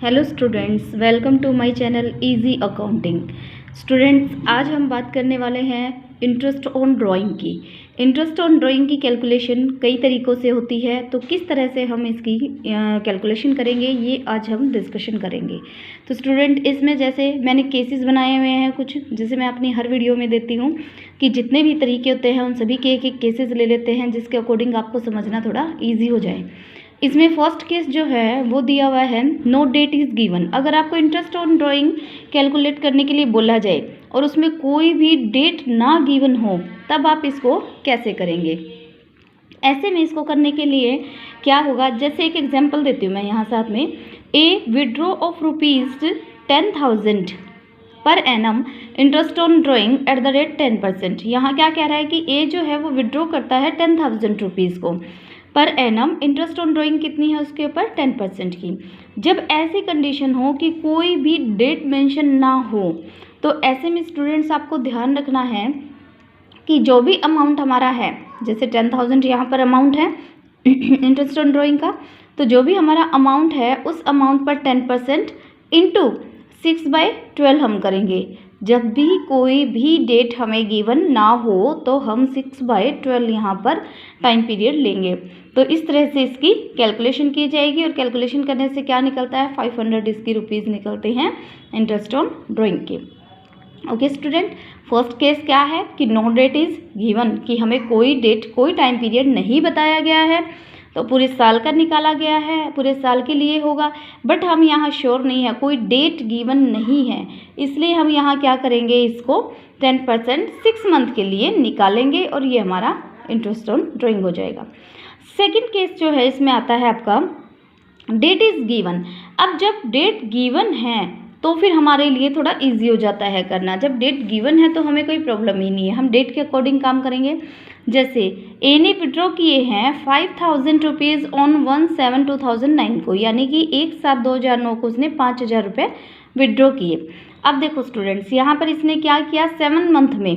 Hello students, welcome to my channel easy accounting. Students, आज हम बात करने वाले हैं इंटरेस्ट ऑन ड्राइंग की। इंटरेस्ट ऑन ड्राइंग की कैलकुलेशन कई तरीक़ों से होती है, तो किस तरह से हम इसकी कैलकुलेशन करेंगे ये आज हम डिस्कशन करेंगे। तो स्टूडेंट, इसमें जैसे मैंने केसेस बनाए हुए हैं कुछ, जैसे मैं अपनी हर वीडियो में देती हूँ कि जितने भी तरीके होते हैं उन सभी के एक एक केसेस ले लेते हैं, जिसके अकॉर्डिंग आपको समझना थोड़ा ईजी हो जाए। इसमें फर्स्ट केस जो है वो दिया हुआ है, नो डेट इज़ गिवन। अगर आपको इंटरेस्ट ऑन ड्राइंग कैलकुलेट करने के लिए बोला जाए और उसमें कोई भी डेट ना गिवन हो, तब आप इसको कैसे करेंगे। ऐसे में इसको करने के लिए क्या होगा, जैसे एक एग्जांपल देती हूँ मैं यहाँ साथ में। ए withdraw of ₹10,000 per annum interest on drawing eight the rate 10%। यहाँ क्या कह रहा है कि ए जो है वो विड्रॉ करता है 10,000 रुपीज़ को, per annum interest on drawing कितनी है उसके ऊपर 10% की। जब ऐसी कंडीशन हो कि कोई भी डेट मेंशन ना हो, तो ऐसे में स्टूडेंट्स आपको ध्यान रखना है कि जो भी अमाउंट हमारा है, जैसे 10,000 यहाँ पर अमाउंट है इंटरेस्ट ऑन ड्राइंग का, तो जो भी हमारा अमाउंट है उस अमाउंट पर 10% इंटू 6/12 हम करेंगे। जब भी कोई भी डेट हमें गिवन ना हो तो हम 6/12 यहाँ पर टाइम पीरियड लेंगे। तो इस तरह से इसकी कैलकुलेशन की जाएगी, और कैलकुलेशन करने से क्या निकलता है, 500 इसकी रुपीज़ निकलते हैं इंटरेस्ट ऑन ड्राइंग के। ओके स्टूडेंट, फर्स्ट केस क्या है कि नो डेट इज़ गिवन, कि हमें कोई डेट कोई टाइम पीरियड नहीं बताया गया है, तो पूरे साल का निकाला गया है, पूरे साल के लिए होगा, बट हम यहाँ श्योर नहीं है, कोई डेट गिवन नहीं है, इसलिए हम यहाँ क्या करेंगे, इसको 10% 6 मंथ के लिए निकालेंगे और ये हमारा इंटरेस्ट ऑन ड्राइंग हो जाएगा। सेकंड केस जो है, इसमें आता है आपका डेट इज़ गिवन। अब जब डेट गिवन है तो फिर हमारे लिए थोड़ा इजी हो जाता है करना। जब डेट गिवन है तो हमें कोई प्रॉब्लम ही नहीं है, हम डेट के अकॉर्डिंग काम करेंगे। जैसे ए ने विड्रॉ किए हैं 5,000 रुपीज़ ऑन 1/7/2009 को, यानी कि 1/7/2009 को उसने 5,000 रुपये विड्रॉ किए। अब देखो स्टूडेंट्स, यहाँ पर इसने क्या किया, 7 मंथ में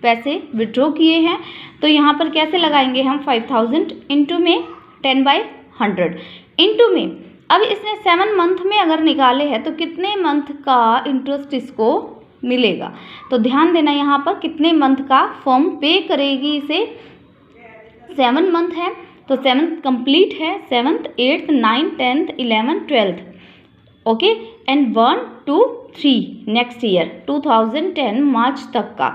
पैसे विड्रॉ किए हैं, तो यहाँ पर कैसे लगाएंगे हम, 5,000 इंटू में 10/100 इंटू में, अब इसने 7 मंथ में अगर निकाले हैं तो कितने मंथ का इंटरेस्ट इसको मिलेगा। तो ध्यान देना यहाँ पर कितने मंथ का फर्म पे करेगी इसे। 7 मंथ है तो 7th कंप्लीट है, 7th 8th 9th 10th 11th 12th, okay, and 1 2 3 next year 2010 मार्च तक का।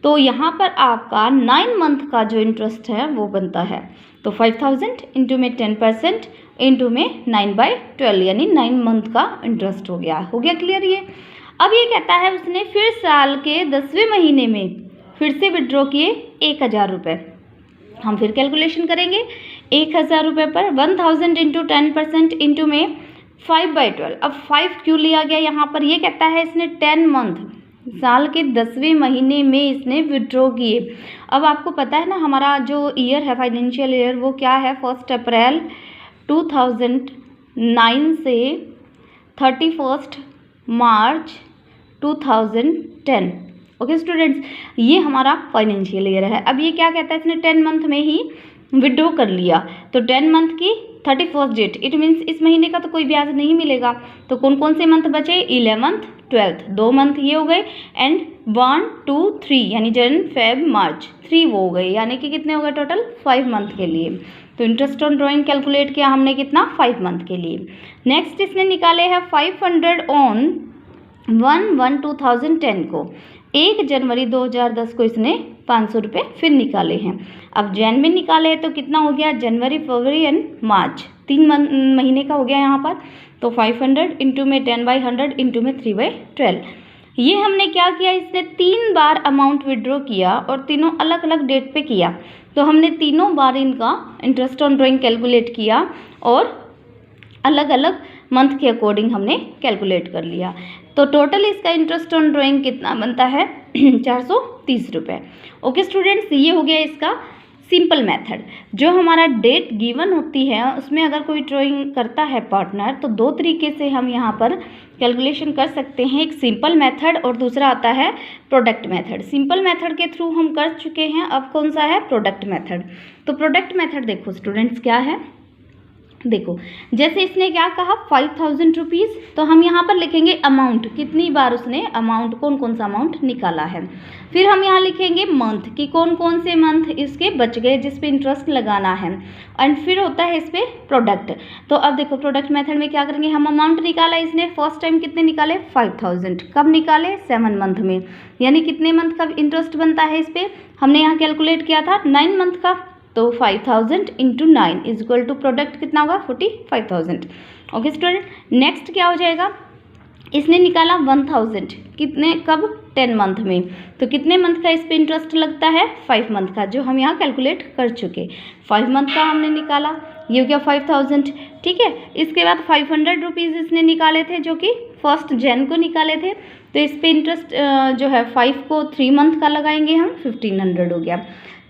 तो यहाँ पर आपका 9 मंथ का जो इंटरेस्ट है वो बनता है। तो 5,000 इंटू में 10% इंटू में 9/12, यानी 9 मंथ का इंटरेस्ट हो गया क्लियर ये। अब ये कहता है उसने फिर साल के 10वें महीने में फिर से विड्रॉ किए 1,000 रुपये। हम फिर कैलकुलेशन करेंगे 1,000 रुपये पर 1,000 इंटू 10% इंटू में 5/12। अब 5 क्यों लिया गया यहाँ पर, ये कहता है इसने 10 मंथ साल के 10वें महीने में इसने विड्रॉ किए। अब आपको पता है ना, हमारा जो ईयर है फाइनेंशियल ईयर वो क्या है, 1 अप्रैल 2009 से 31 मार्च 2010। ओके स्टूडेंट्स, ये हमारा फाइनेंशियल ईयर है। अब ये क्या कहता है, इसने 10 मंथ में ही विड्रॉ कर लिया, तो 10 मंथ की 31 डेट, इट मीन्स इस महीने का तो कोई ब्याज नहीं मिलेगा। तो कौन कौन से मंथ बचे, 11th 12th, 2 मंथ ये हो गए, एंड 1 2 3 यानी जन फेब मार्च 3 वो हो गए, यानी कि कितने हो गए टोटल, 5 मंथ के लिए। तो इंटरेस्ट ऑन ड्राइंग कैलकुलेट किया हमने कितना, 5 मंथ के लिए। नेक्स्ट इसने निकाले हैं 500 ऑन 1/1/2010 को, 1 जनवरी 2010 को इसने 500 रुपये फिर निकाले हैं। अब जैन में निकाले हैं तो कितना हो गया, जनवरी फरवरी एंड मार्च 3 महीने का हो गया यहाँ पर। तो 500 इंटू में 10/100 इंटू में 3/12। ये हमने क्या किया, इसने 3 बार अमाउंट विड्रॉ किया और तीनों अलग अलग डेट पे किया, तो हमने तीनों बार इनका इंटरेस्ट ऑन ड्राइंग कैलकुलेट किया और अलग अलग मंथ के अकॉर्डिंग हमने कैलकुलेट कर लिया। तो टोटल इसका इंटरेस्ट ऑन ड्राइंग कितना बनता है 430 रुपये। ओके स्टूडेंट्स, ये हो गया इसका सिंपल मेथड। जो हमारा डेट गिवन होती है उसमें अगर कोई ड्राइंग करता है पार्टनर, तो 2 तरीके से हम यहाँ पर कैलकुलेशन कर सकते हैं, एक सिंपल मेथड और दूसरा आता है प्रोडक्ट मेथड। सिंपल मेथड के थ्रू हम कर चुके हैं, अब कौन सा है, प्रोडक्ट मेथड। तो प्रोडक्ट मेथड देखो स्टूडेंट्स क्या है, देखो जैसे इसने क्या कहा 5000 रुपीज़, तो हम यहाँ पर लिखेंगे अमाउंट, कितनी बार उसने अमाउंट, कौन कौन सा अमाउंट निकाला है। फिर हम यहाँ लिखेंगे मंथ कि कौन कौन से मंथ इसके बच गए जिस पे इंटरेस्ट लगाना है। एंड फिर होता है इस पर प्रोडक्ट। तो अब देखो प्रोडक्ट मेथड में क्या करेंगे, हम अमाउंट निकाला, इसने फर्स्ट टाइम कितने निकाले 5000, कब निकाले 7 मंथ में, यानी कितने मंथ का इंटरेस्ट बनता है इस पर, हमने यहाँ कैलकुलेट किया था 9 मंथ का। तो 5000 into 9 is equal to product कितना होगा 45,000। ओके स्टूडेंट, नेक्स्ट क्या हो जाएगा, इसने निकाला 1000 कितने कब 10 मंथ में, तो कितने मंथ का इस पे इंटरेस्ट लगता है 5 मंथ का, जो हम यहाँ कैलकुलेट कर चुके। 5 मंथ का हमने निकाला, ये हो गया 5000। ठीक है, इसके बाद 500 रुपीज़ इसने निकाले थे जो कि 1 जनवरी को निकाले थे। तो इस पे इंटरेस्ट जो है 5 को 3 मंथ का लगाएंगे हम, 1500 हो गया।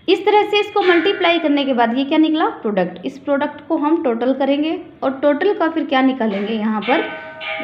इस तरह से इसको मल्टीप्लाई करने के बाद ये क्या निकला प्रोडक्ट, इस प्रोडक्ट को हम टोटल करेंगे और टोटल का फिर क्या निकालेंगे यहाँ पर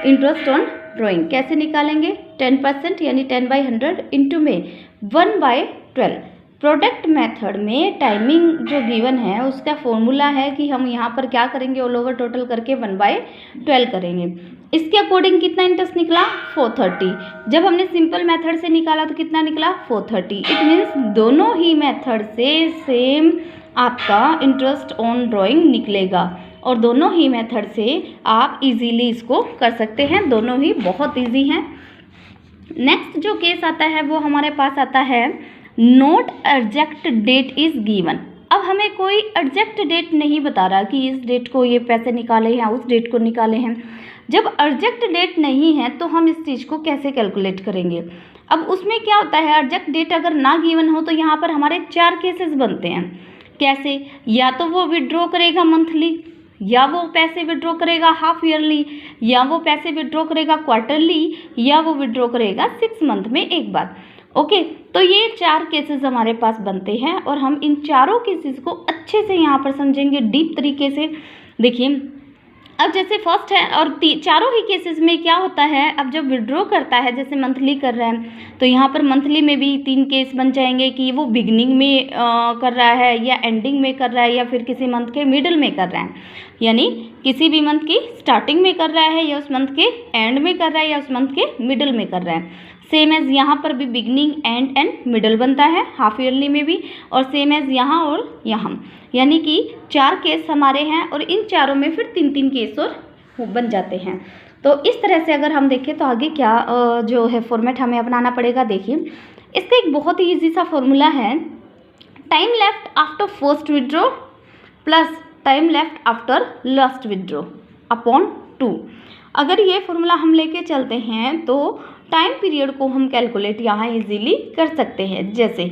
इंटरेस्ट ऑन ड्राइंग। कैसे निकालेंगे 10% यानी 10/100 इंटू में 1/12। प्रोडक्ट मेथड में टाइमिंग जो गिवन है उसका फॉर्मूला है कि हम यहाँ पर क्या करेंगे, ऑल ओवर टोटल करके 1/12 करेंगे। इसके अकॉर्डिंग कितना इंटरेस्ट निकला 430। जब हमने सिंपल मेथड से निकाला तो कितना निकला 430। इट मीन्स दोनों ही मेथड से सेम आपका इंटरेस्ट ऑन ड्राइंग निकलेगा और दोनों ही मेथड से आप इजीली इसको कर सकते हैं, दोनों ही बहुत इजी हैं। नेक्स्ट जो केस आता है वो हमारे पास आता है note exact date is given. अब हमें कोई एग्जैक्ट डेट नहीं बता रहा कि इस डेट को ये पैसे निकाले हैं, उस डेट को निकाले हैं। जब एग्जैक्ट डेट नहीं है तो हम इस चीज़ को कैसे कैलकुलेट करेंगे। अब उसमें क्या होता है, एग्जैक्ट डेट अगर ना गिवन हो तो यहाँ पर हमारे 4 केसेस बनते हैं। कैसे, या तो वो विड्रॉ करेगा मंथली, या वो पैसे विड्रॉ करेगा हाफ ईयरली, या वो पैसे विड्रॉ करेगा क्वार्टरली, या वो विड्रॉ करेगा 6 मंथ में एक बार। ओके, तो ये 4 केसेस हमारे पास बनते हैं और हम इन चारों केसेस को अच्छे से यहाँ पर समझेंगे डीप तरीके से। देखिए अब जैसे फर्स्ट है और चारों ही केसेस में क्या होता है, अब जब विड्रॉ करता है जैसे मंथली कर रहा है तो यहाँ पर मंथली में भी 3 केस बन जाएंगे कि वो बिगनिंग में कर रहा है या एंडिंग में कर रहा है या फिर किसी मंथ के मिडल में कर रहा है, यानी किसी भी मंथ की स्टार्टिंग में कर रहा है या उस मंथ के एंड में कर रहा है या उस मंथ के मिडल में कर रहा है। सेम एज यहाँ पर भी बिगनिंग एंड मिडल बनता है हाफ ईयरली में भी, और सेम एज यहाँ और यहाँ, यानी कि 4 केस हमारे हैं और इन चारों में फिर 3-3 केस और बन जाते हैं। तो इस तरह से अगर हम देखें तो आगे क्या जो है फॉर्मेट हमें अपनाना पड़ेगा। देखिए इसका एक बहुत ही ईजी सा फॉर्मूला है, time left after first withdraw plus time left after last withdraw upon 2। अगर ये फॉर्मूला हम लेके चलते हैं तो टाइम पीरियड को हम कैलकुलेट यहाँ इजीली कर सकते हैं। जैसे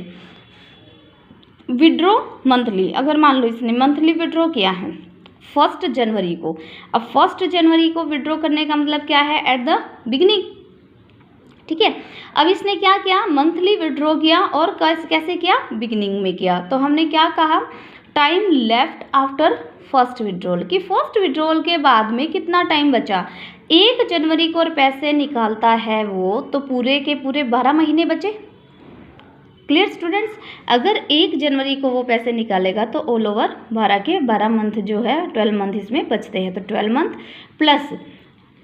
विड्रॉ मंथली, अगर मान लो इसने मंथली विड्रॉ किया है 1 जनवरी को, अब 1 जनवरी को विड्रॉ करने का मतलब क्या है, एट द बिगिनिंग। ठीक है, अब इसने क्या किया, मंथली विड्रॉ किया और कैसे किया, बिगिनिंग में किया। तो हमने क्या कहा, time left after first withdrawal, कि फर्स्ट विड्रॉल के बाद में कितना टाइम बचा, 1 जनवरी को और पैसे निकालता है वो, तो पूरे के पूरे 12 महीने बचे। क्लियर स्टूडेंट्स, अगर 1 जनवरी को वो पैसे निकालेगा तो ऑल ओवर 12 के 12 मंथ जो है 12 मंथ इसमें बचते हैं, तो 12 month plus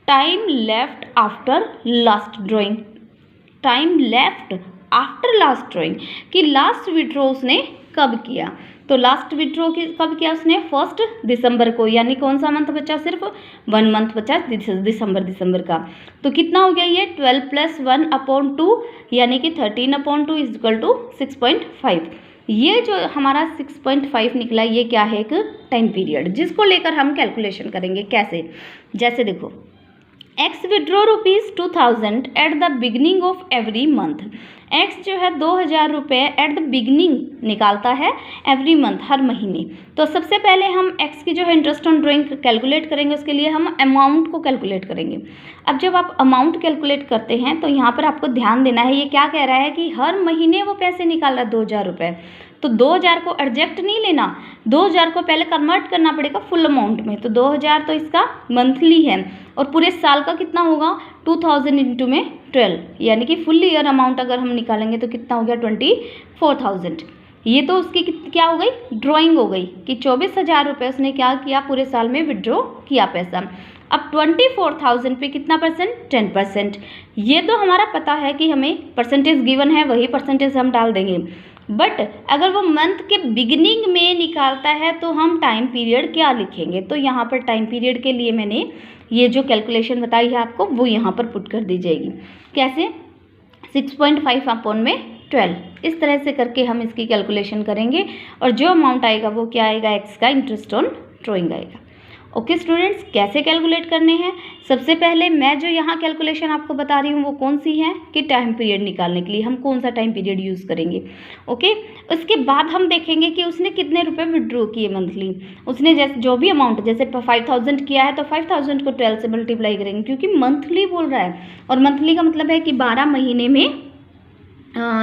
time left after last drawing, time left after last drawing कि लास्ट विड्रॉ उसने कब किया, तो लास्ट विड्रॉ कब किया उसने 1 दिसंबर को, यानी कौन सा मंथ बचा, सिर्फ 1 मंथ बचा दिसंबर का। तो कितना हो गया ये 12 + 1 अपॉन 2 यानी कि 13 अपॉन 2 इज इक्वल टू 6.5। ये जो हमारा 6.5 निकला ये क्या है, एक टाइम पीरियड जिसको लेकर हम कैलकुलेशन करेंगे। कैसे, जैसे देखो x withdraw ₹2000 at the beginning of every month. X जो है 2000 रुपये एट द बिगनिंग निकालता है एवरी मंथ, हर महीने। तो सबसे पहले हम एक्स की जो है इंटरेस्ट ऑन ड्राइंग कैलकुलेट करेंगे, उसके लिए हम अमाउंट को कैलकुलेट करेंगे। अब जब आप अमाउंट कैलकुलेट करते हैं तो यहाँ पर आपको ध्यान देना है, ये क्या कह रहा है कि हर महीने वो पैसे निकाल रहा है 2000 रुपये। तो 2000 को एडजेक्ट नहीं लेना, 2000 को पहले कन्वर्ट करना पड़ेगा फुल अमाउंट में। तो 2000 तो इसका मंथली है और पूरे साल का कितना होगा 2000 इंटू में 12, यानी कि फुल ईयर अमाउंट अगर हम निकालेंगे तो कितना हो गया 24,000। ये तो उसकी क्या हो गई, ड्राइंग हो गई कि 24,000 रुपये उसने क्या किया, पूरे साल में विड्रॉ किया पैसा। अब 24,000 पे कितना परसेंट, 10%। ये तो हमारा पता है कि हमें परसेंटेज गिवन है, वही परसेंटेज हम डाल देंगे। बट अगर वो मंथ के बिगिनिंग में निकालता है तो हम टाइम पीरियड क्या लिखेंगे, तो यहाँ पर टाइम पीरियड के लिए मैंने ये जो कैलकुलेशन बताई है आपको वो यहाँ पर पुट कर दी जाएगी। कैसे, 6.5 अपॉन में 12, इस तरह से करके हम इसकी कैलकुलेशन करेंगे और जो अमाउंट आएगा वो क्या आएगा, एक्स का इंटरेस्ट ऑन ड्राइंग आएगा। ओके स्टूडेंट्स, कैसे कैलकुलेट करने हैं, सबसे पहले मैं जो यहाँ कैलकुलेशन आपको बता रही हूँ वो कौन सी है कि टाइम पीरियड निकालने के लिए हम कौन सा टाइम पीरियड यूज़ करेंगे। ओके, उसके बाद हम देखेंगे कि उसने कितने रुपए विड्रॉ किए मंथली। उसने जैसे जो भी अमाउंट, जैसे 5,000 किया है तो 5,000 को 12 से मल्टीप्लाई करेंगे, क्योंकि मंथली बोल रहा है और मंथली का मतलब है कि 12 महीने में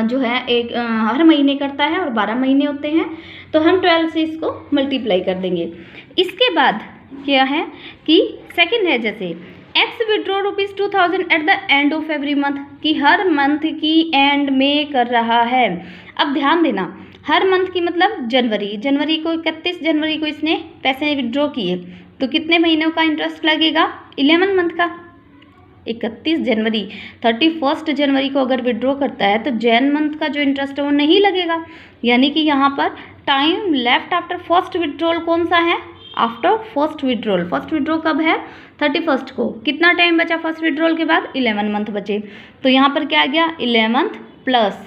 जो है एक हर महीने करता है और 12 महीने होते हैं, तो हम 12 से इसको मल्टीप्लाई कर देंगे। इसके बाद क्या है कि सेकंड है, जैसे x withdraw ₹2,000 at the end of every month, कि हर मंथ की एंड में कर रहा है। अब ध्यान देना, हर मंथ की मतलब जनवरी को 31 जनवरी को इसने पैसे विड्रॉ किए, तो कितने महीनों का इंटरेस्ट लगेगा, 11 मंथ का। 31 जनवरी 31 जनवरी को अगर विड्रॉ करता है तो जैन मंथ का जो इंटरेस्ट है वो नहीं लगेगा। यानी कि यहाँ पर time left after first withdrawal कौन सा है, after first withdrawal. First withdraw कब है, 31 को। कितना टाइम बचा फर्स्ट विड्रॉल के बाद, 11 मंथ बचे। तो यहाँ पर क्या आ गया, 11 प्लस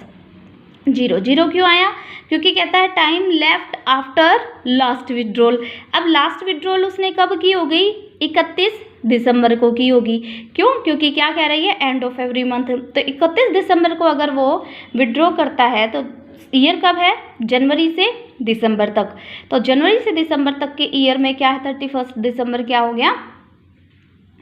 0। 0 क्यों आया, क्योंकि कहता है time left after last withdrawal. अब लास्ट विड्रॉल उसने कब की हो गई, 31 दिसंबर को की होगी। क्यों, क्योंकि क्या कह रही है, एंड ऑफ एवरी मंथ। तो 31 दिसंबर को अगर वो विड्रॉ करता है तो ईयर कब है, जनवरी से दिसंबर तक। तो जनवरी से दिसंबर तक के ईयर में क्या है, 31 दिसंबर क्या हो गया,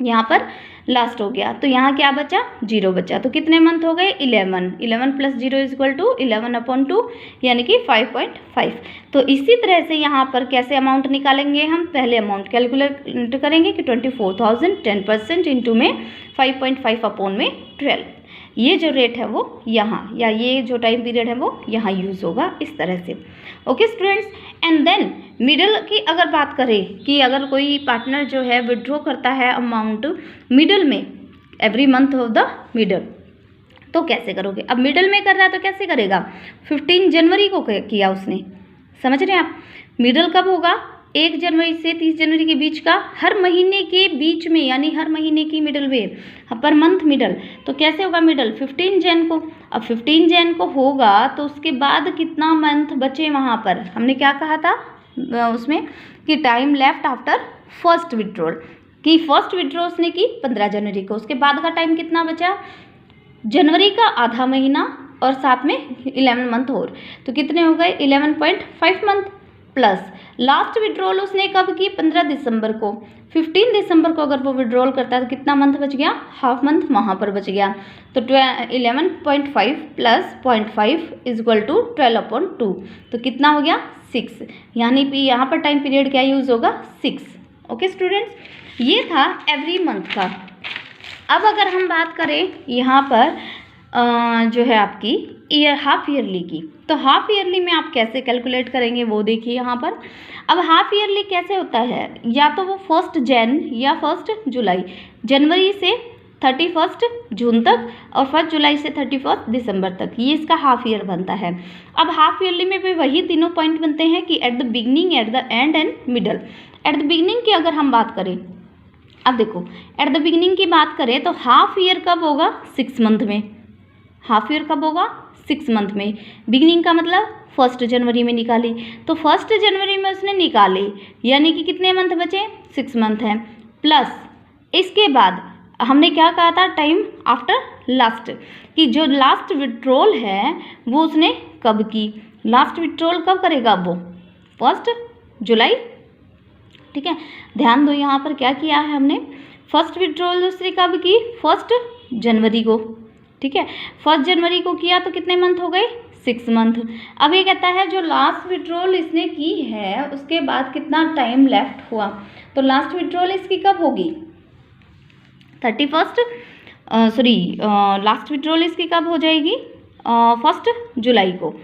यहाँ पर लास्ट हो गया। तो यहाँ क्या बचा, 0 बचा। तो कितने मंथ हो गए, 11 प्लस 0 इक्वल टू 11/2 यानी कि 5.5। तो इसी तरह से यहाँ पर कैसे अमाउंट निकालेंगे हम, पहले अमाउंट कैलकुलेट करेंगे कि 24,000 10% इंटू में 5.5 अपॉन में 12। ये जो रेट है वो यहाँ, या ये जो टाइम पीरियड है वो यहाँ यूज़ होगा इस तरह से। Okay students, and then middle की अगर बात करें कि अगर कोई पार्टनर जो है विड्रॉ करता है अमाउंट मिडल में, every month of the middle, तो कैसे करोगे। अब मिडल में कर रहा है तो कैसे करेगा, 15 जनवरी को किया उसने, समझ रहे हैं आप। मिडल कब होगा, 1 जनवरी से 30 जनवरी के बीच का, हर महीने के बीच में, यानी हर महीने की मिडल में, पर मंथ मिडल। तो कैसे होगा मिडल, 15 जैन को। अब 15 जैन को होगा तो उसके बाद कितना मंथ बचे, वहाँ पर हमने क्या कहा था उसमें कि time left after first withdrawal, कि फर्स्ट विड्रॉ उसने की 15 जनवरी को, उसके बाद का टाइम कितना बचा, जनवरी का आधा महीना और साथ में 11 मंथ और, तो कितने हो गए 11.5 मंथ। प्लस लास्ट विड्रॉल उसने कब की, 15 दिसंबर को। 15 दिसंबर को अगर वो विड्रॉल करता है तो कितना मंथ बच गया, हाफ मंथ वहाँ पर बच गया। तो 11.5 प्लस 0.5 इक्वल टू 12/2, तो कितना हो गया 6। यानी कि यहाँ पर टाइम पीरियड क्या यूज़ होगा, 6। ओके स्टूडेंट्स, ये था एवरी मंथ का। अब अगर हम बात करें यहाँ पर जो है आपकी हाफ ईयरली की, तो हाफ ईयरली में आप कैसे कैलकुलेट करेंगे वो देखिए यहाँ पर। अब हाफ ईयरली कैसे होता है, या तो वो 1 जैन या 1 जुलाई, जनवरी से 31 जून तक और 1 जुलाई से 31 दिसंबर तक, ये इसका हाफ ईयर बनता है। अब हाफ ईयरली में भी वही तीनों पॉइंट बनते हैं कि at the beginning, at the end and middle. At the beginning की अगर हम बात करें, अब देखो एट द बिगनिंग की बात करें तो हाफ ईयर कब होगा, 6 मंथ में। हाफ ईयर कब होगा, 6 मंथ में। बिगनिंग का मतलब 1 जनवरी में निकाली, तो 1 जनवरी में उसने निकाले, यानी कि कितने मंथ बचे, 6 मंथ हैं। प्लस इसके बाद हमने क्या कहा था, टाइम आफ्टर लास्ट, कि जो लास्ट विड्रॉल है वो उसने कब की, लास्ट विड्रॉल कब करेगा वो, 1 जुलाई। ठीक है, ध्यान दो यहाँ पर क्या किया है हमने, फर्स्ट विड्रॉल दूसरी कब की, 1 जनवरी को। ठीक है, 1 जनवरी को किया तो कितने मंथ हो गए, 6 मंथ। अब ये कहता है जो लास्ट विड्रॉल इसने की है उसके बाद कितना टाइम लेफ्ट हुआ, तो लास्ट विड्रॉल इसकी कब होगी, 31 लास्ट विड्रॉल इसकी कब हो जाएगी, 1 जुलाई को।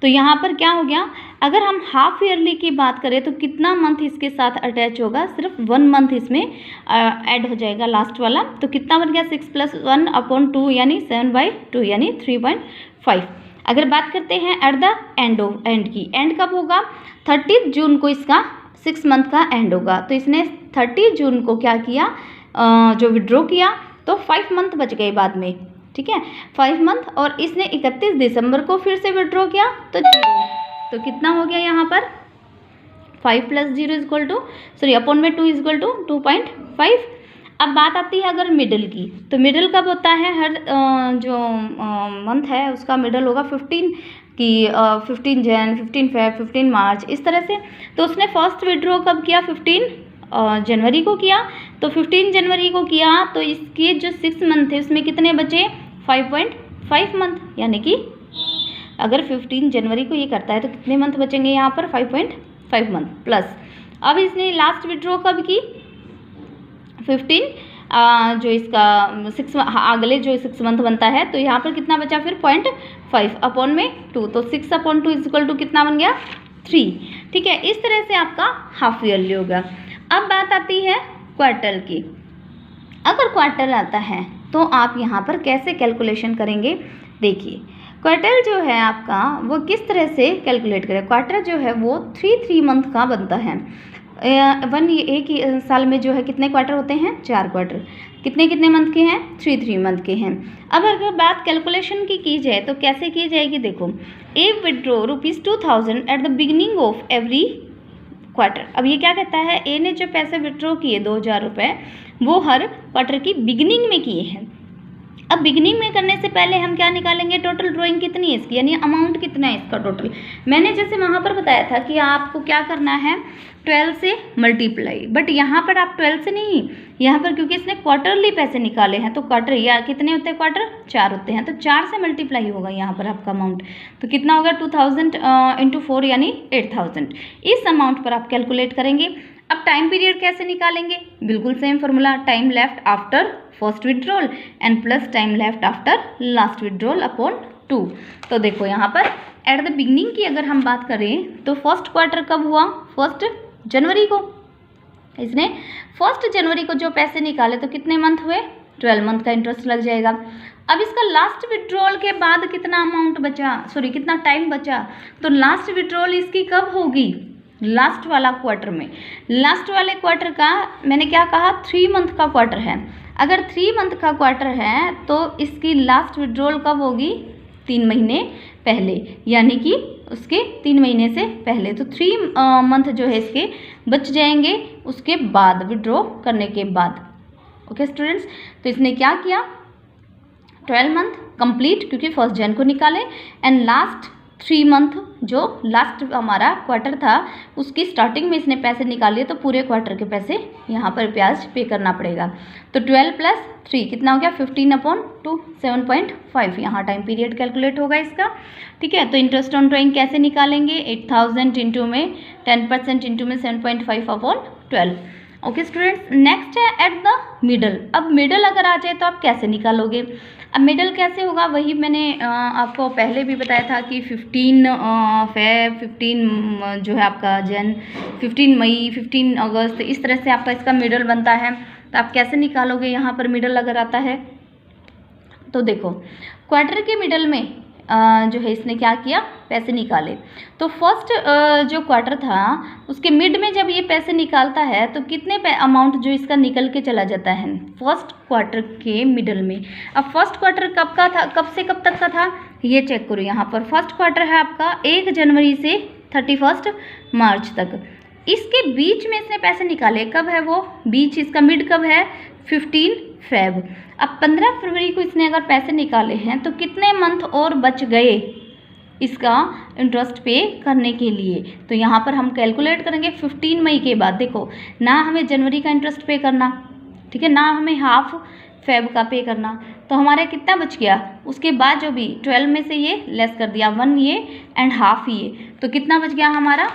तो यहाँ पर क्या हो गया, अगर हम हाफ ईयरली की बात करें तो कितना मंथ इसके साथ अटैच होगा, सिर्फ 1 मंथ इसमें ऐड हो जाएगा लास्ट वाला। तो कितना बन गया 6 + 1/2 यानी 7/2 यानी 3.5। अगर बात करते हैं एट द एंड की, एंड कब होगा, 30 जून को इसका 6 मंथ का एंड होगा। तो इसने 30 जून को क्या किया, जो विड्रॉ किया, तो 5 मंथ बच गए बाद में, ठीक है, 5 मंथ। और इसने 31 दिसंबर को फिर से विड्रॉ किया तो 0। तो कितना हो गया यहाँ पर 5 + 0 इक्वल टू अपॉन में 2 इक्वल टू 2.5। अब बात आती है अगर मिडल की, तो मिडल कब होता है, हर जो मंथ है उसका मिडल होगा 15 की, 15 जन, 15 फेब, 15 मार्च, इस तरह से। तो उसने फर्स्ट विड्रॉ कब किया, 15 जनवरी को किया। तो 15 जनवरी को किया तो इसके जो 6 मंथ थे उसमें कितने बचे, 5.5 मंथ, यानी कि अगर 15 जनवरी को ये करता है तो कितने मंथ बचेंगे यहाँ पर, 5.5 मंथ प्लस। अब इसने लास्ट विड्रॉ कब की, 15 जो इसका 6 अगले जो 6 मंथ बनता है, तो यहाँ पर कितना बचा फिर 0.5 अपॉन में 2, तो 6/2 इक्वल टू कितना बन गया 3, ठीक है। इस तरह से आपका हाफ ईयरली होगा। अब बात आती है क्वार्टर की। अगर क्वार्टर आता है तो आप यहाँ पर कैसे कैलकुलेशन करेंगे, देखिए क्वार्टर जो है आपका वो किस तरह से कैलकुलेट करें। क्वार्टर जो है वो 3 मंथ का बनता है। एक ही साल में जो है कितने क्वार्टर होते हैं, 4 क्वार्टर। कितने मंथ के हैं, 3 मंथ के हैं। अब अगर बात कैलकुलेशन की जाए तो कैसे की जाएगी, देखो, A withdraw ₹2000 at the beginning of every quarter. अब ये क्या कहता है, ए ने जो पैसे विड्रॉ किए 2000 रुपये, वो हर क्वार्टर की बिगिनिंग में किए हैं। अब बिगिनिंग में करने से पहले हम क्या निकालेंगे, टोटल ड्राइंग कितनी है इसकी, यानी अमाउंट कितना है इसका टोटल। मैंने जैसे वहाँ पर बताया था कि आपको क्या करना है, 12 से मल्टीप्लाई, बट यहाँ पर आप 12 से नहीं, यहाँ पर क्योंकि इसने क्वार्टरली पैसे निकाले हैं तो क्वार्टर या कितने होते हैं, क्वार्टर 4 होते हैं, तो 4 से मल्टीप्लाई होगा यहाँ पर आपका अमाउंट। तो कितना होगा 2000 × 4 यानी 8000। इस अमाउंट पर आप कैलकुलेट करेंगे। अब टाइम पीरियड कैसे निकालेंगे, बिल्कुल same formula, time left after first withdrawal and plus time left after last withdrawal upon 2। तो देखो यहाँ पर एट द बिगनिंग की अगर हम बात करें तो फर्स्ट क्वार्टर कब हुआ, 1 जनवरी को। इसने 1 जनवरी को जो पैसे निकाले तो कितने मंथ हुए, 12 मंथ का इंटरेस्ट लग जाएगा। अब इसका लास्ट विड्रॉल के बाद कितना अमाउंट बचा, कितना टाइम बचा, तो लास्ट विड्रॉल इसकी कब होगी, लास्ट वाला क्वार्टर में। लास्ट वाले क्वार्टर का मैंने क्या कहा, 3 मंथ का क्वार्टर है। अगर 3 मंथ का क्वार्टर है तो इसकी लास्ट विड्रॉल कब होगी, 3 महीने पहले, यानी कि उसके 3 महीने से पहले। तो 3 मंथ जो है इसके बच जाएंगे उसके बाद, विड्रॉ करने के बाद। ओके स्टूडेंट्स, तो इसने क्या किया, 12 मंथ कंप्लीट क्योंकि 1 जन को निकाले, एंड लास्ट 3 मंथ जो लास्ट हमारा क्वार्टर था उसकी स्टार्टिंग में इसने पैसे निकाले, तो पूरे क्वार्टर के पैसे यहाँ पर ब्याज पे करना पड़ेगा। तो 12 + 3 कितना हो गया, 15/2, 7.5 यहाँ टाइम पीरियड कैलकुलेट होगा इसका, ठीक है। तो इंटरेस्ट ऑन ड्राइंग कैसे निकालेंगे, 8000 इंटू में 10% इंटू में 7.5/12। ओके स्टूडेंट्स, नेक्स्ट है एट द मिडल। अब मिडल अगर आ जाए तो आप कैसे निकालोगे। अब मिडल कैसे होगा, वही मैंने आपको पहले भी बताया था कि 15 फेब, 15 जो है आपका जन, 15 मई, 15 अगस्त, इस तरह से आपका इसका मिडल बनता है। तो आप कैसे निकालोगे यहाँ पर मिडल अगर आता है तो देखो, क्वार्टर के मिडल में जो है इसने क्या किया, पैसे निकाले। तो फर्स्ट जो क्वार्टर था उसके मिड में जब ये पैसे निकालता है तो कितने अमाउंट जो इसका निकल के चला जाता है फर्स्ट क्वार्टर के मिडल में। अब फर्स्ट क्वार्टर कब का था, कब से कब तक का था, ये चेक करो। यहाँ पर फर्स्ट क्वार्टर है आपका 1 जनवरी से 31 मार्च तक। इसके बीच में इसने पैसे निकाले, कब है वो बीच, इसका मिड कब है, 15 फेब। अब 15 फरवरी को इसने अगर पैसे निकाले हैं तो कितने मंथ और बच गए इसका इंटरेस्ट पे करने के लिए। तो यहाँ पर हम कैलकुलेट करेंगे 15 मई के बाद। देखो, ना हमें जनवरी का इंटरेस्ट पे करना, ठीक है, ना हमें हाफ फेब का पे करना, तो हमारा कितना बच गया, उसके बाद जो भी 12 में से ये लेस कर दिया, 1 ये एंड हाफ ये, तो कितना बच गया हमारा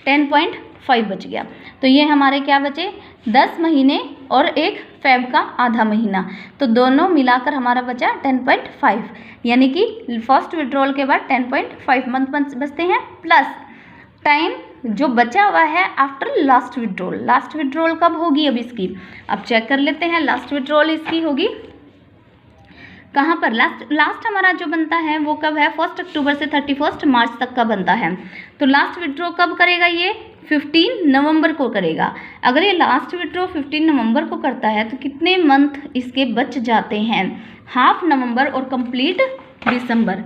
10.5 बच गया। तो ये हमारे क्या बचे 10 महीने और एक फेब का आधा महीना, तो दोनों मिलाकर हमारा बचा 10.5, यानी कि फर्स्ट विड्रॉल के बाद 10.5 मंथ बचते हैं, प्लस टाइम जो बचा हुआ है after last withdrawal. Last withdrawal कब होगी अब इसकी, अब चेक कर लेते हैं। लास्ट विड्रॉल इसकी होगी कहाँ पर, लास्ट हमारा जो बनता है वो कब है, 1 अक्टूबर से 31 मार्च तक का बनता है। तो लास्ट विड्रॉ कब करेगा, ये 15 नवंबर को करेगा। अगर ये लास्ट विड्रॉ 15 नवंबर को करता है तो कितने मंथ इसके बच जाते हैं, हाफ नवंबर और कंप्लीट दिसंबर।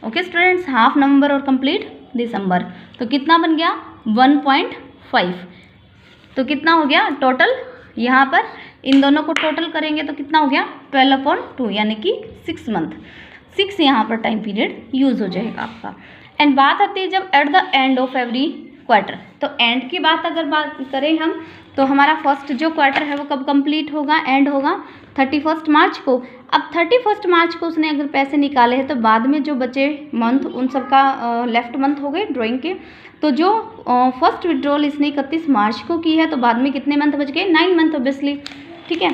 ओके स्टूडेंट्स, हाफ नवंबर और कंप्लीट दिसंबर, तो कितना बन गया 1.5। तो कितना हो गया टोटल, यहाँ पर इन दोनों को टोटल करेंगे तो कितना हो गया 12/2, यानी कि 6 मंथ, 6 यहाँ पर टाइम पीरियड यूज़ हो जाएगा आपका। एंड बात आती है जब at the end of every quarter, तो एंड की बात अगर बात करें हम, तो हमारा फर्स्ट जो क्वार्टर है वो कब कंप्लीट होगा, एंड होगा 31 मार्च को। अब 31 मार्च को उसने अगर पैसे निकाले हैं तो बाद में जो बचे मंथ उन सबका लेफ्ट मंथ हो गए ड्राइंग के। तो जो फर्स्ट विड्रॉल इसने 31 मार्च को की है तो बाद में कितने मंथ बच गए, 9 मंथ ऑब्वियसली, ठीक है।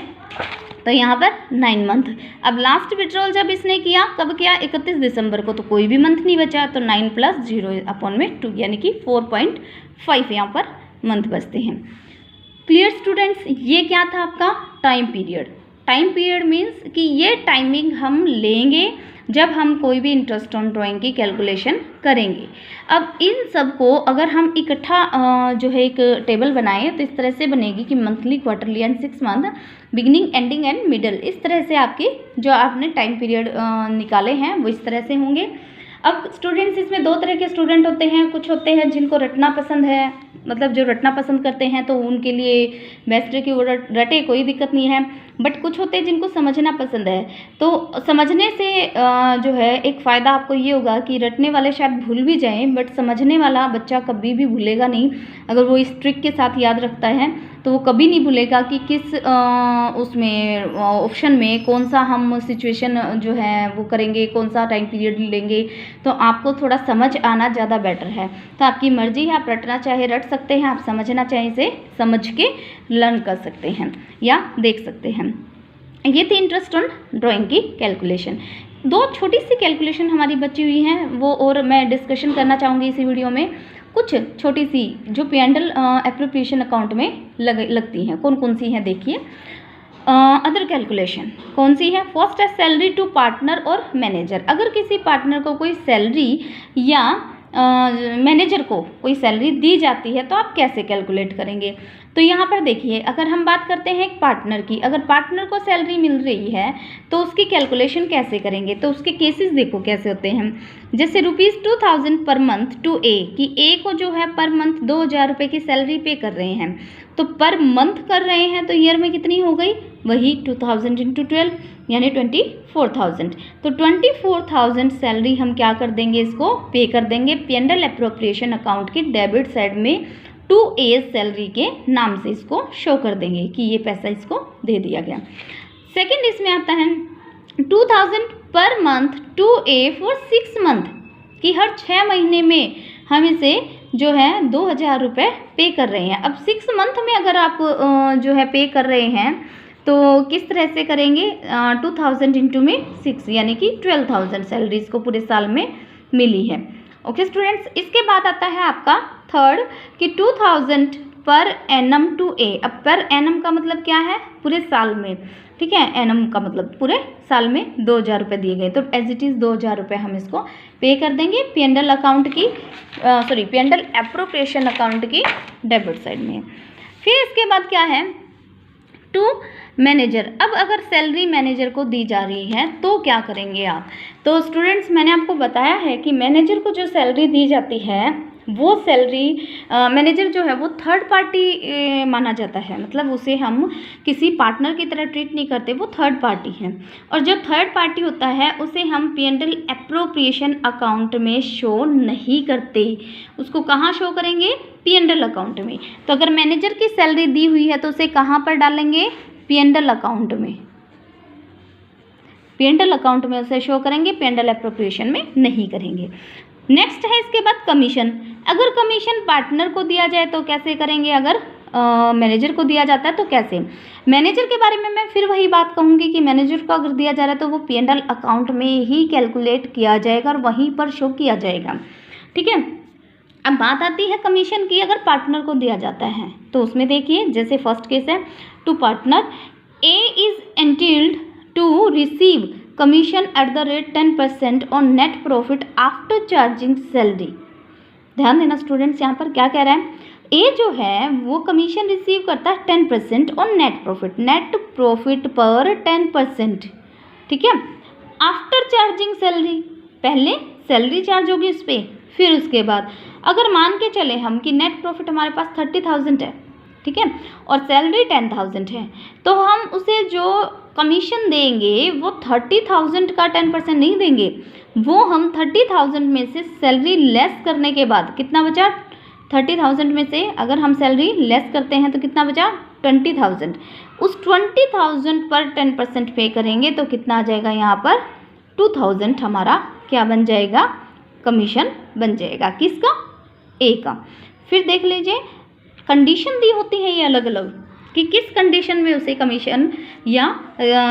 तो यहाँ पर 9 मंथ। अब लास्ट विड्रॉल जब इसने किया कब किया, 31 दिसंबर को, तो कोई भी मंथ नहीं बचा, तो 9 + 0/2 यानी कि 4.5 यहाँ पर मंथ बचते हैं। क्लियर स्टूडेंट्स, ये क्या था आपका time period. Time period means कि ये टाइमिंग हम लेंगे जब हम कोई भी इंटरेस्ट ऑन ड्राइंग की कैलकुलेशन करेंगे। अब इन सब को अगर हम इकट्ठा जो है एक टेबल बनाएं तो इस तरह से बनेगी कि monthly, quarterly and 6 month, beginning, ending and middle, इस तरह से आपकी जो आपने टाइम पीरियड निकाले हैं वो इस तरह से होंगे। अब स्टूडेंट्स, इसमें 2 तरह के स्टूडेंट होते हैं, कुछ होते हैं जिनको रटना पसंद है, मतलब जो रटना पसंद करते हैं तो उनके लिए बेस्ट है कि वो रटे, कोई दिक्कत नहीं है। बट कुछ होते हैं जिनको समझना पसंद है, तो समझने से जो है एक फ़ायदा आपको ये होगा कि रटने वाले शायद भूल भी जाएं, बट समझने वाला बच्चा कभी भी भूलेगा नहीं। अगर वो इस ट्रिक के साथ याद रखता है तो वो कभी नहीं भूलेगा कि किस उसमें ऑप्शन में कौन सा हम सिचुएशन जो है वो करेंगे, कौन सा टाइम पीरियड लेंगे। तो आपको थोड़ा समझ आना ज़्यादा बेटर है। तो आपकी मर्जी है, आप रटना चाहे रट सकते हैं, आप समझना चाहे इसे समझ के लर्न कर सकते हैं या देख सकते हैं। ये थी इंटरेस्ट ऑन ड्राइंग की कैलकुलेशन। 2 छोटी सी कैलकुलेशन हमारी बची हुई हैं वो और मैं डिस्कशन करना चाहूँगी इसी वीडियो में। कुछ छोटी सी जो P&L एप्रोप्रिएशन अकाउंट में लगती हैं, कौन कौन सी हैं देखिए। अदर कैलकुलेशन कौन सी है, फर्स्ट है सैलरी टू पार्टनर और मैनेजर। अगर किसी पार्टनर को कोई सैलरी या मैनेजर को कोई सैलरी दी जाती है तो आप कैसे कैलकुलेट करेंगे। तो यहाँ पर देखिए, अगर हम बात करते हैं एक पार्टनर की, अगर पार्टनर को सैलरी मिल रही है तो उसकी कैलकुलेशन कैसे करेंगे। तो उसके केसेस देखो कैसे होते हैं। जैसे ₹2000 पर मंथ टू ए, कि ए को जो है पर मंथ 2000 रुपये की सैलरी पे कर रहे हैं, तो पर मंथ कर रहे हैं तो ईयर में कितनी हो गई, वही 2000 × 12 यानी 24,000। तो 24,000 सैलरी हम क्या कर देंगे, इसको पे कर देंगे P&L एप्रोप्रिएशन अकाउंट की डेबिट साइड में 2A सैलरी के नाम से इसको शो कर देंगे कि ये पैसा इसको दे दिया गया। सेकंड इसमें आता है 2000 per month 2A for 6 month, कि हर 6 महीने में हम इसे जो है 2000 रुपये पे कर रहे हैं। अब 6 मंथ में अगर आप जो है पे कर रहे हैं तो किस तरह से करेंगे, 2000 इंटू में 6 यानी कि 12,000 सैलरी इसको पूरे साल में मिली है। ओके स्टूडेंट्स, इसके बाद आता है आपका थर्ड कि 2000 पर एनम टू ए। अब पर एनम का मतलब क्या है, पूरे साल में, ठीक है। एनम का मतलब पूरे साल में 2000 रुपये दिए गए, तो एज इट इज़ 2000 रुपये हम इसको पे कर देंगे P&L अकाउंट की P&L एप्रोप्रिएशन अकाउंट की डेबिट साइड में। फिर इसके बाद क्या है, टू मैनेजर। अब अगर सैलरी मैनेजर को दी जा रही है तो क्या करेंगे आप। तो स्टूडेंट्स, मैंने आपको बताया है कि मैनेजर को जो सैलरी दी जाती है वो सैलरी मैनेजर जो है वो थर्ड पार्टी माना जाता है, मतलब उसे हम किसी पार्टनर की तरह ट्रीट नहीं करते, वो थर्ड पार्टी है। और जो थर्ड पार्टी होता है उसे हम P&L एप्रोप्रिएशन अकाउंट में शो नहीं करते, उसको कहाँ शो करेंगे, P&L अकाउंट में। तो अगर मैनेजर की सैलरी दी हुई है तो उसे कहाँ पर डालेंगे, P&L अकाउंट में, P&L अकाउंट में उसे शो करेंगे, P&L एप्रोप्रिएशन में नहीं करेंगे। नेक्स्ट है इसके बाद कमीशन। अगर कमीशन पार्टनर को दिया जाए तो कैसे करेंगे, अगर मैनेजर को दिया जाता है तो कैसे। मैनेजर के बारे में मैं फिर वही बात कहूँगी कि मैनेजर को अगर दिया जा रहा है तो वो P&L अकाउंट में ही कैलकुलेट किया जाएगा और वहीं पर शो किया जाएगा, ठीक है। अब बात आती है कमीशन की। अगर पार्टनर को दिया जाता है तो उसमें देखिए, जैसे फर्स्ट केस है, two partner A is entitled to receive commission at the rate 10% on net profit after charging salary. ध्यान देना स्टूडेंट्स, यहाँ पर क्या कह रहा है, ए जो है वो कमीशन रिसीव करता है 10% ऑन नेट प्रॉफिट पर 10%, ठीक है, आफ्टर चार्जिंग सैलरी। पहले सैलरी चार्ज होगी उस पर, फिर उसके बाद अगर मान के चले हम कि नेट प्रॉफिट हमारे पास 30,000 है, ठीक है, और सैलरी 10,000 है, तो हम उसे जो कमीशन देंगे वो 30,000 का 10% नहीं देंगे, वो हम 30,000 में से सैलरी लेस करने के बाद कितना बचा, 30,000 में से अगर हम सैलरी लेस करते हैं तो कितना बचा, 20,000। उस 20,000 पर 10% पे करेंगे तो कितना आ जाएगा, यहाँ पर 2,000 हमारा क्या बन जाएगा, कमीशन बन जाएगा। किसका, ए का। फिर देख लीजिए कंडीशन दी होती है ये अलग अलग कि किस कंडीशन में उसे कमीशन या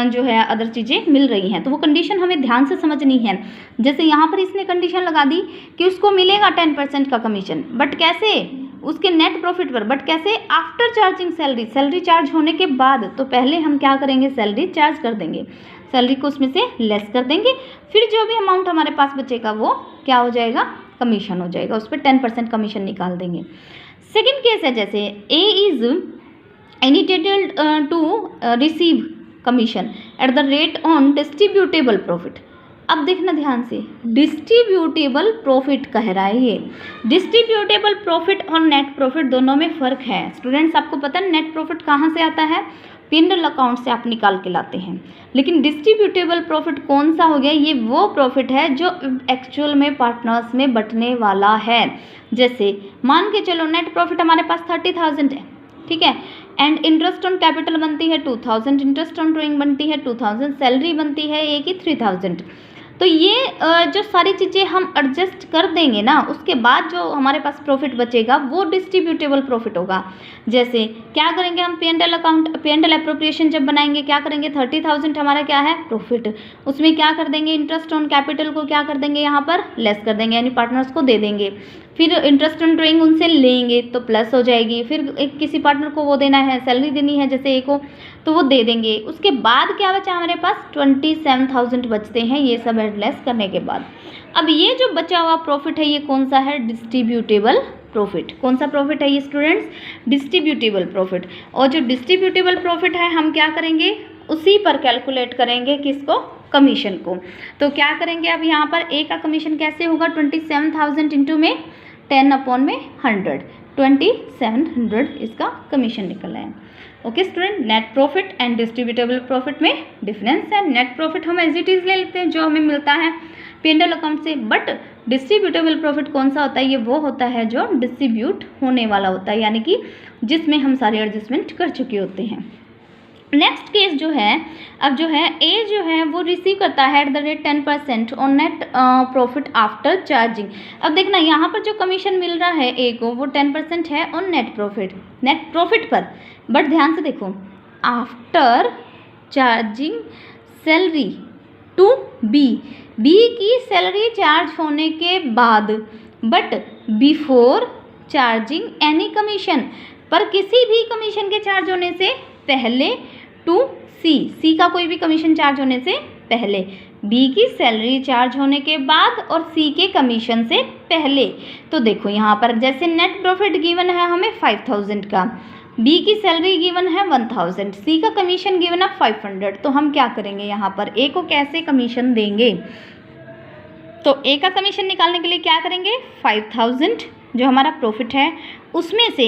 जो है अदर चीज़ें मिल रही हैं, तो वो कंडीशन हमें ध्यान से समझनी है। जैसे यहाँ पर इसने कंडीशन लगा दी कि उसको मिलेगा 10% का कमीशन, बट कैसे, उसके नेट प्रॉफिट पर, बट कैसे, after charging salary, salary charge होने के बाद। तो पहले हम क्या करेंगे, सैलरी चार्ज कर देंगे, सैलरी को उसमें से लेस कर देंगे, फिर जो भी अमाउंट हमारे पास बचेगा वो क्या हो जाएगा, कमीशन हो जाएगा, उस पर 10% कमीशन निकाल देंगे। सेकेंड केस है, जैसे ए is entitled to receive commission at the rate on distributable profit। अब देखना ध्यान से, डिस्ट्रीब्यूटेबल प्रॉफिट कह रहा है ये। डिस्ट्रीब्यूटेबल प्रॉफिट और नेट प्रॉफिट दोनों में फ़र्क है स्टूडेंट्स। आपको पता है नेट प्रॉफिट कहाँ से आता है, P&L अकाउंट से आप निकाल के लाते हैं, लेकिन डिस्ट्रीब्यूटेबल प्रॉफिट कौन सा हो गया, ये वो प्रॉफिट है जो एक्चुअल में पार्टनर्स में बंटने वाला है। जैसे मान के चलो नेट प्रॉफिट हमारे पास 30,000 है, ठीक है, एंड इंटरेस्ट ऑन कैपिटल बनती है 2,000, इंटरेस्ट ऑन ड्राइंग बनती है 2,000, सैलरी बनती है एक ही 3,000। तो ये जो सारी चीज़ें हम एडजस्ट कर देंगे ना, उसके बाद जो हमारे पास प्रॉफिट बचेगा वो डिस्ट्रीब्यूटेबल प्रॉफिट होगा। जैसे क्या करेंगे हम, P&L अकाउंट, P&L एप्रोप्रिएशन जब बनाएंगे क्या करेंगे, 30,000 हमारा क्या है, प्रॉफिट, उसमें क्या कर देंगे, इंटरेस्ट ऑन कैपिटल को क्या कर देंगे, यहाँ पर लेस कर देंगे, यानी पार्टनर्स को दे देंगे। फिर इंटरेस्ट ऑन ड्राइंग उनसे लेंगे तो प्लस हो जाएगी, फिर एक किसी पार्टनर को वो देना है, सैलरी देनी है जैसे ए को, तो वो दे देंगे। उसके बाद क्या बचा हमारे पास, 27,000 बचते हैं, ये सब लेस करने के बाद। अब ये जो बचा हुआ प्रॉफिट है ये कौन सा है, डिस्ट्रीब्यूटेबल प्रॉफिट। कौन सा प्रॉफिट है ये स्टूडेंट्स, डिस्ट्रीब्यूटेबल प्रॉफिट। और जो डिस्ट्रीब्यूटेबल प्रॉफिट है हम क्या करेंगे, उसी पर कैलकुलेट करेंगे, किसको, कमीशन को। तो क्या करेंगे, अब यहाँ पर ए का कमीशन कैसे होगा, 27,000 इंटू में 10/100, 2700 इसका कमीशन निकल आया। Okay student, net profit and distributable profit में डिफरेंस है। नेट प्रॉफिट हम एज इट इज़ ले लेते हैं जो हमें मिलता है P&L अकाउंट से, बट डिस्ट्रीब्यूटेबल प्रॉफिट कौन सा होता है, ये वो होता है जो डिस्ट्रीब्यूट होने वाला होता है, यानी कि जिसमें हम सारे एडजस्टमेंट कर चुके होते हैं। नेक्स्ट केस जो है, अब जो है ए जो है वो रिसीव करता है eight the rate 10% on net profit after charging. अब देखना यहाँ पर जो कमीशन मिल रहा है ए को वो 10% है ऑन नेट प्रॉफिट पर, बट ध्यान से देखो, after charging salary to be की सैलरी चार्ज होने के बाद, but before charging any commission, पर किसी भी कमीशन के चार्ज होने से पहले, टू सी का कोई भी कमीशन चार्ज होने से पहले, बी की सैलरी चार्ज होने के बाद और सी के कमीशन से पहले। तो देखो यहाँ पर जैसे नेट प्रॉफिट गिवन है हमें 5,000 का, बी की सैलरी गिवन है 1,000, सी का कमीशन गिवन है 500, तो हम क्या करेंगे यहाँ पर ए को कैसे कमीशन देंगे, तो ए का कमीशन निकालने के लिए क्या करेंगे, 5,000 जो हमारा प्रॉफिट है उसमें से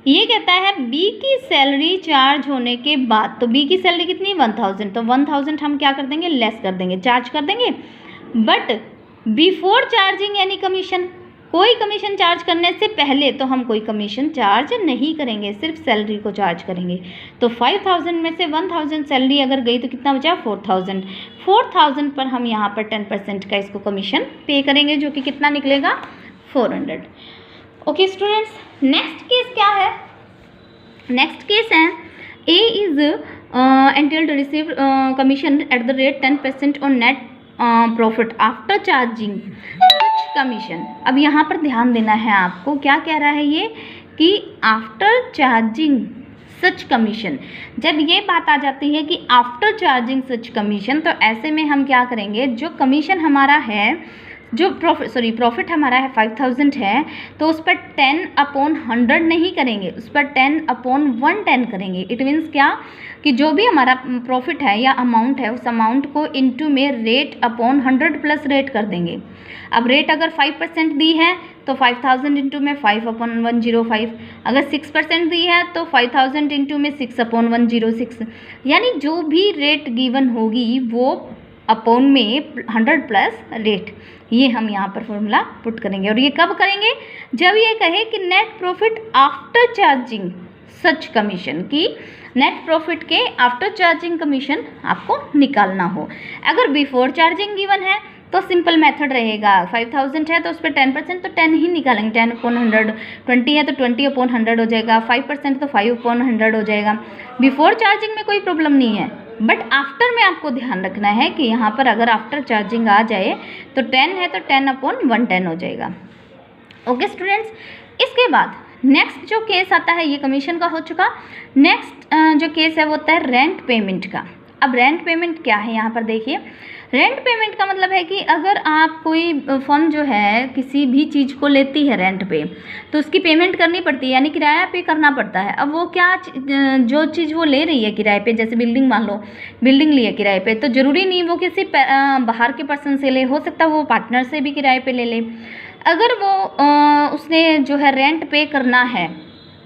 ये कहता है बी की सैलरी चार्ज होने के बाद, तो बी की सैलरी कितनी, 1,000, तो 1,000 हम क्या कर देंगे, लेस कर देंगे, चार्ज कर देंगे, but before charging any commission, कोई कमीशन चार्ज करने से पहले तो हम कोई कमीशन चार्ज नहीं करेंगे, सिर्फ सैलरी को चार्ज करेंगे। तो 5,000 में से 1,000 सैलरी अगर गई तो कितना बचा, 4,000 पर हम यहाँ पर 10% का इसको कमीशन पे करेंगे, जो कि कितना निकलेगा, 400। ओके स्टूडेंट्स, नेक्स्ट केस क्या है, नेक्स्ट केस है, A is entitled receive commission at the rate 10% on net profit after charging such commission. अब यहाँ पर ध्यान देना है आपको, क्या कह रहा है ये कि आफ्टर चार्जिंग सच कमीशन। जब ये बात आ जाती है कि आफ्टर चार्जिंग सच कमीशन, तो ऐसे में हम क्या करेंगे, जो कमीशन हमारा है, जो प्रॉफिट हमारा है 5000 है, तो उस पर 10/100 नहीं करेंगे, उस पर 10/110 करेंगे। इट मीन्स क्या कि जो भी हमारा प्रॉफिट है या अमाउंट है, उस अमाउंट को इनटू में रेट अपॉन 100 प्लस रेट कर देंगे। अब रेट अगर 5% दी है तो 5000 इंटू में 5/105, अगर 6% दी है तो 5000 इंटू में 6/106, यानी जो भी रेट गिवन होगी वो अपॉन में 100 प्लस रेट, ये हम यहाँ पर फॉर्मूला पुट करेंगे। और ये कब करेंगे, जब ये कहे कि net profit after charging such commission, की नेट प्रॉफिट के आफ्टर चार्जिंग कमीशन आपको निकालना हो। अगर बिफोर चार्जिंग गिवन है तो सिंपल मेथड रहेगा, 5000 है तो उस पर 10% तो 10 ही निकालेंगे, 10/100, 20 है तो 20/100 हो जाएगा, 5% तो 5/100 हो जाएगा। बिफोर चार्जिंग में कोई प्रॉब्लम नहीं है, बट आफ्टर में आपको ध्यान रखना है कि यहाँ पर अगर आफ्टर चार्जिंग आ जाए तो 10 है तो 10/110 हो जाएगा। ओके स्टूडेंट्स, इसके बाद नेक्स्ट जो केस आता है, ये कमीशन का हो चुका। नेक्स्ट जो केस है वो होता है रेंट पेमेंट का। अब रेंट पेमेंट क्या है, यहाँ पर देखिए, रेंट पेमेंट का मतलब है कि अगर आप कोई फर्म जो है किसी भी चीज़ को लेती है रेंट पे, तो उसकी पेमेंट करनी पड़ती है, यानी किराया पे करना पड़ता है। अब वो क्या जो चीज़ वो ले रही है किराए पे, जैसे बिल्डिंग मान लो, बिल्डिंग ली है किराए पे, तो ज़रूरी नहीं वो किसी बाहर के पर्सन से ले, हो सकता है वो पार्टनर से भी किराए पे ले ले। अगर वो उसने जो है रेंट पे करना है,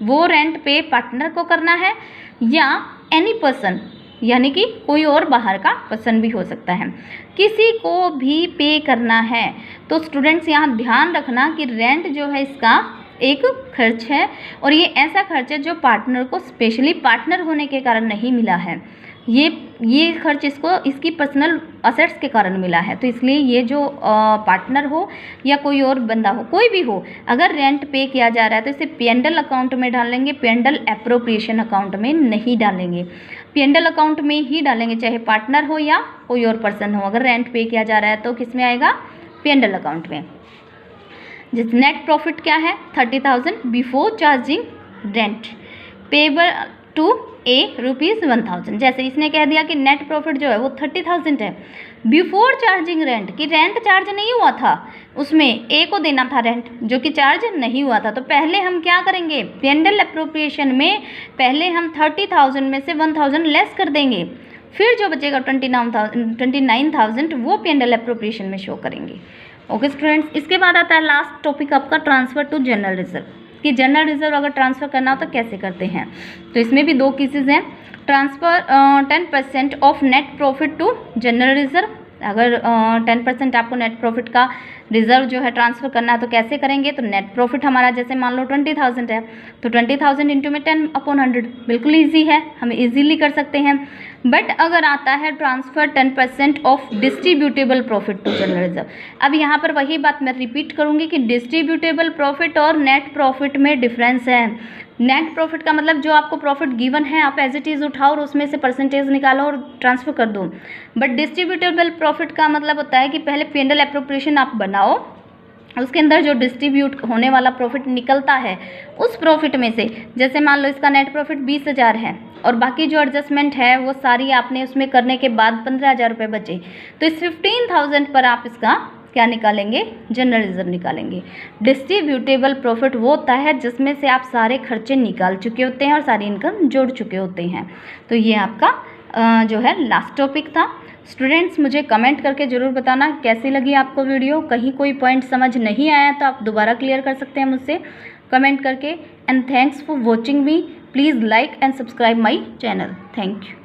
वो रेंट पे पार्टनर को करना है या एनी पर्सन, यानी कि कोई और बाहर का पर्सन भी हो सकता है, किसी को भी पे करना है, तो स्टूडेंट्स यहाँ ध्यान रखना कि रेंट जो है इसका एक खर्च है, और ये ऐसा खर्च है जो पार्टनर को स्पेशली पार्टनर होने के कारण नहीं मिला है, ये खर्च इसको इसकी पर्सनल असेट्स के कारण मिला है। तो इसलिए ये जो पार्टनर हो या कोई और बंदा हो, कोई भी हो, अगर रेंट पे किया जा रहा है तो इसे पेंडल अकाउंट में डालेंगे, पेंडल एप्रोप्रिएशन अकाउंट में नहीं डालेंगे, पेंडल अकाउंट में ही डालेंगे, चाहे पार्टनर हो या कोई और पर्सन हो। अगर रेंट पे किया जा रहा है तो किस में आएगा, पेंडल अकाउंट में। जिस नेट प्रॉफिट क्या है 30,000 before charging rent, payable to A ₹1000। जैसे इसने कह दिया कि नेट प्रॉफिट जो है वो 30,000 है बिफोर चार्जिंग रेंट, कि रेंट चार्ज नहीं हुआ था, उसमें ए को देना था रेंट जो कि चार्ज नहीं हुआ था। तो पहले हम क्या करेंगे, पेंडल एप्रोप्रिएशन में पहले हम 30,000 में से 1000 लेस कर देंगे, फिर जो बचेगा 29,000 वो पेंडल एप्रोप्रिएशन में शो करेंगे। ओके स्टूडेंट्स, इसके बाद आता है लास्ट टॉपिक आपका ट्रांसफ़र टू जनरल रिजर्व, कि जनरल रिजर्व अगर ट्रांसफ़र करना हो तो कैसे करते हैं। तो इसमें भी दो केसेस हैं, transfer 10% of net profit to general reserve. अगर 10% आपको नेट प्रॉफिट का रिजर्व जो है ट्रांसफ़र करना है तो कैसे करेंगे, तो नेट प्रॉफिट हमारा जैसे मान लो 20,000 है, तो 20,000 इंटू में 10/100, बिल्कुल ईजी है, हम इजीली कर सकते हैं। बट अगर आता है transfer 10% of distributable profit to general reserve, अब यहाँ पर वही बात मैं रिपीट करूँगी कि डिस्ट्रीब्यूटेबल प्रॉफिट और नेट प्रॉफिट में डिफरेंस है। नेट प्रॉफिट का मतलब जो आपको प्रॉफिट गिवन है आप एज इट इज़ उठाओ और उसमें से परसेंटेज निकालो और ट्रांसफ़र कर दो। बट डिस्ट्रीब्यूटेबल प्रॉफिट का मतलब होता है कि पहले पेंडल एप्रोप्रिएशन आप बनाओ, उसके अंदर जो डिस्ट्रीब्यूट होने वाला प्रॉफिट निकलता है उस प्रॉफिट में से, जैसे मान लो इसका नेट प्रॉफिट 20,000 है और बाकी जो एडजस्टमेंट है वो सारी आपने उसमें करने के बाद 15,000 रुपये बचे, तो इस 15,000 पर आप इसका क्या निकालेंगे, जनरल रिजर्व निकालेंगे। डिस्ट्रीब्यूटेबल प्रॉफिट वो होता है जिसमें से आप सारे खर्चे निकाल चुके होते हैं और सारी इनकम जोड़ चुके होते हैं। तो ये आपका जो है लास्ट टॉपिक था। स्टूडेंट्स मुझे कमेंट करके ज़रूर बताना कैसी लगी आपको वीडियो, कहीं कोई पॉइंट समझ नहीं आया तो आप दोबारा क्लियर कर सकते हैं मुझसे कमेंट करके। And thanks for watching me, please like and subscribe my channel. Thank you.